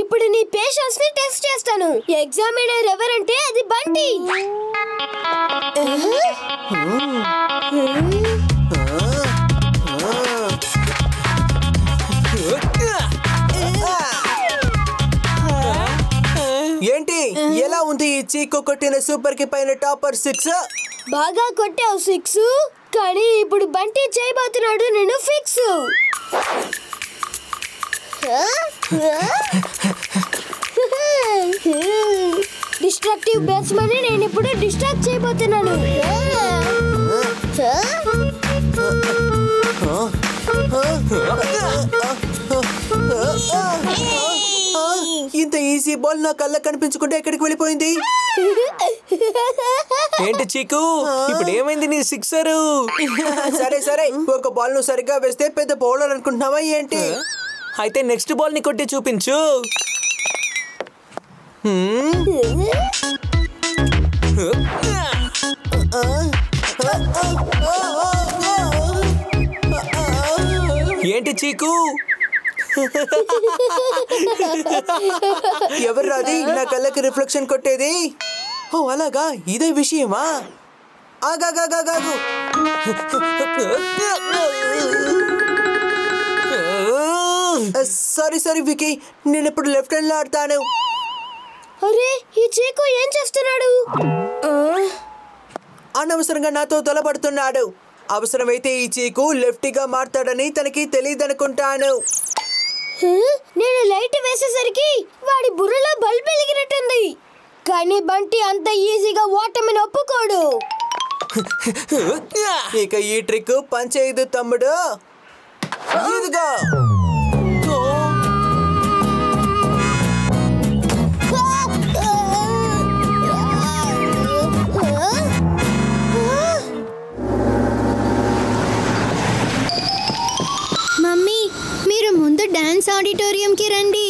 ఇప్పుడు నీ పేషెన్స్ ని టెస్ట్ చేస్తాను. ఎగ్జామినర్ ఎవరంటే అది బంటి. ఏంటి ఎలా ఉంది చీకు కొట్టిన సూపర్ కి పైన టాపర్ 6? బాగా కొట్టావు 6, కానీ ఇప్పుడు బంటి చేయబోతున్నాడు నేను ఫిక్స్. డిస్ట్రక్టివ్ బ్యాట్స్మన్ ని నేను ఇప్పుడు డిస్ట్రాక్ట్ చేయబోతున్నాను. ఇంత ఈజీ బాల్ నా కళ్ళ కనిపించకుండా ఎక్కడికి వెళ్ళిపోయింది? ఏంటి చీకు ఇప్పుడు ఏమైంది నీ సిక్సర్? సరే సరే, ఒక బాల్ ను సరిగ్గా వేస్తే పెద్ద బౌలర్ అనుకుంటున్నావా ఏంటి? అయితే నెక్స్ట్ బాల్ ని కొట్టి చూపించు. ఏంటి చీకు ఎవరు రాది నా కళ్ళకి రిఫ్లెక్షన్ కొట్టేది? ఓ అలాగా, ఇదే విషయమా? ఆగాగాగాగు, సారీ సారీ వికీ, నేను ఇప్పుడు లెఫ్ట్ హ్యాండ్ లో ఆడతాను. అరే ఈ చీకు ఏం చేస్తున్నాడు? అనవసరంగా నాతో తలపడుతున్నాడు. అవసరమైతే ఈ చీకు లెఫ్టీగా మారుతాడని తనకి తెలియదనుకుంటాను. నేను లైట్ వేసేసరికి వాడి బుర్రలో బల్బ్ వెలిగినట్టుంది. కానీ బంటి అంత ఈజీగా ఓటమిని ఒప్పుకోడు. ఇక ఈ ట్రిక్ పనిచేయదు తమ్ముడు. ఇదిగో మమ్మీ, మీరు ముందు డాన్స్ ఆడిటోరియంకి రండి.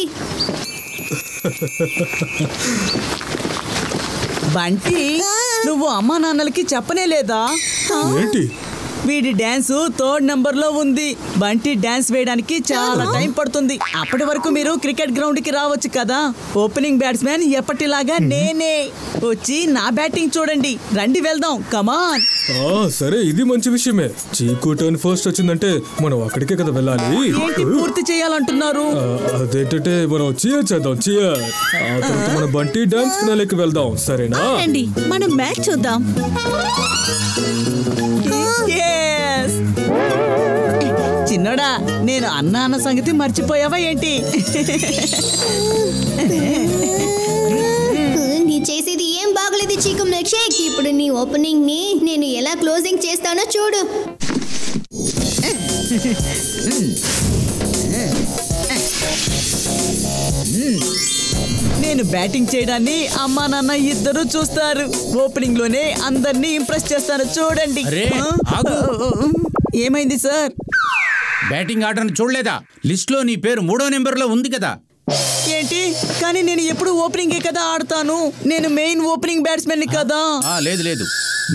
బంటి, నువ్వు అమ్మా నాన్నలకి చెప్పనే లేదా? ఏంటి? వీడి డాన్స్ 3rd నంబర్ లో ఉంది. బంటి డాన్స్ వేయడానికి చాలా టైం పడుతుంది. అప్పటి వరకు మీరు క్రికెట్ గ్రౌండ్ కి రావచ్చు కదా. ఓపెనింగ్ బ్యాట్స్మెన్ ఎప్పటిలాగా నేనే. వచ్చి నా బ్యాటింగ్ చూడండి. రండి వెళ్దాం, కమాన్. సరే, ఇది మంచి విషయమే. చీకు టర్న్ ఫస్ట్ వచ్చిందంటే మనం అక్కడికే కదా వెళ్ళాలి. ఏంటి పూర్తి చేయాలంటున్నారు? అదేంటంటే మనం చీర్ చేద్దాం, చీర్. ఆ తర్వాత మన బంటి డాన్స్ ఫినాలేకి వెళ్దాం, సరేనా? రండి మనం మ్యాచ్ చూద్దాం. చిన్నోడా, నేను అన్న సంగతి మర్చిపోయావా ఏంటి? నీ చేసేది ఏం బాగలేదు చీకు మిల్క్ షేక్. ఇప్పుడు నీ ఓపెనింగ్ ని నేను ఎలా క్లోజింగ్ చేస్తానో చూడు. నేను బ్యాటింగ్ చేయడాన్ని అమ్మా నాన్న ఇద్దరు చూస్తారు. ఓపెనింగ్ లోనే అందరినీ ఇంప్రెస్ చేస్తాను, చూడండి. ఏమైంది సార్? బ్యాటింగ్ ఆర్డర్ చూడలేదా? లిస్ట్ లో నీ పేరు 3వ నెంబర్లో ఉంది కదా. ఏంటి? కానీ నేను ఎప్పుడు ఓపెనింగే కదా ఆడతాను. నేను మెయిన్ ఓపెనింగ్ బ్యాట్స్మెన్ కదా. లేదు లేదు,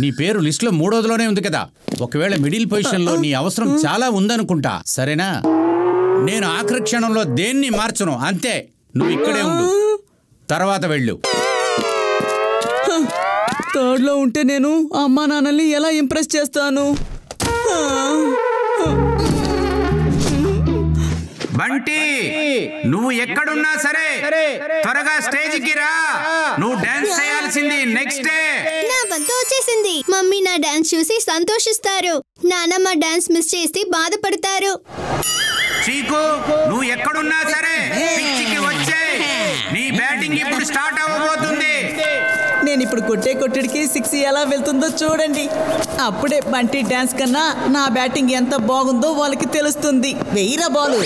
నీ పేరు లిస్ట్ లో 3వదిలోనే ఉంది కదా. ఒకవేళ మిడిల్ పొజిషన్ లో నీ అవసరం చాలా ఉందనుకుంటా, సరేనా? నేను ఆఖరి క్షణంలో దేన్ని మార్చను, అంతే. నువ్వు ఇక్కడే ఉండు, తర్వాత వెళ్ళు. 3rd లో ఉంటే నేను అమ్మా నాన్నల్ని ఎలా ఇంప్రెస్ చేస్తాను? బంటి, నువ్వు ఎక్కడున్నా సరే త్వరగా స్టేజ్కి రా. నువ్వు డాన్స్ చేయాల్సింది నెక్స్ట్ డే. నా వంతు వచ్చేసింది. మమ్మీ నా డాన్స్ చూసి సంతోషిస్తారు. నాన్నమ్మ డాన్స్ మిస్ చేసి బాధపడతారు. చీకు, నువ్వు ఎక్కడున్నా సరే పిచ్చికి వచ్చే. నీ బ్యాటింగ్ ఇప్పుడు స్టార్ట్ అవ్వబోతుంది. నేను ఇప్పుడు కొట్టేడికి 6 ఎలా వెళ్తుందో చూడండి. అప్పుడే బంటి డాన్స్ కన్నా నా బ్యాటింగ్ ఎంత బాగుందో వాళ్ళకి తెలుస్తుంది. వెయ్యిరా బాలు.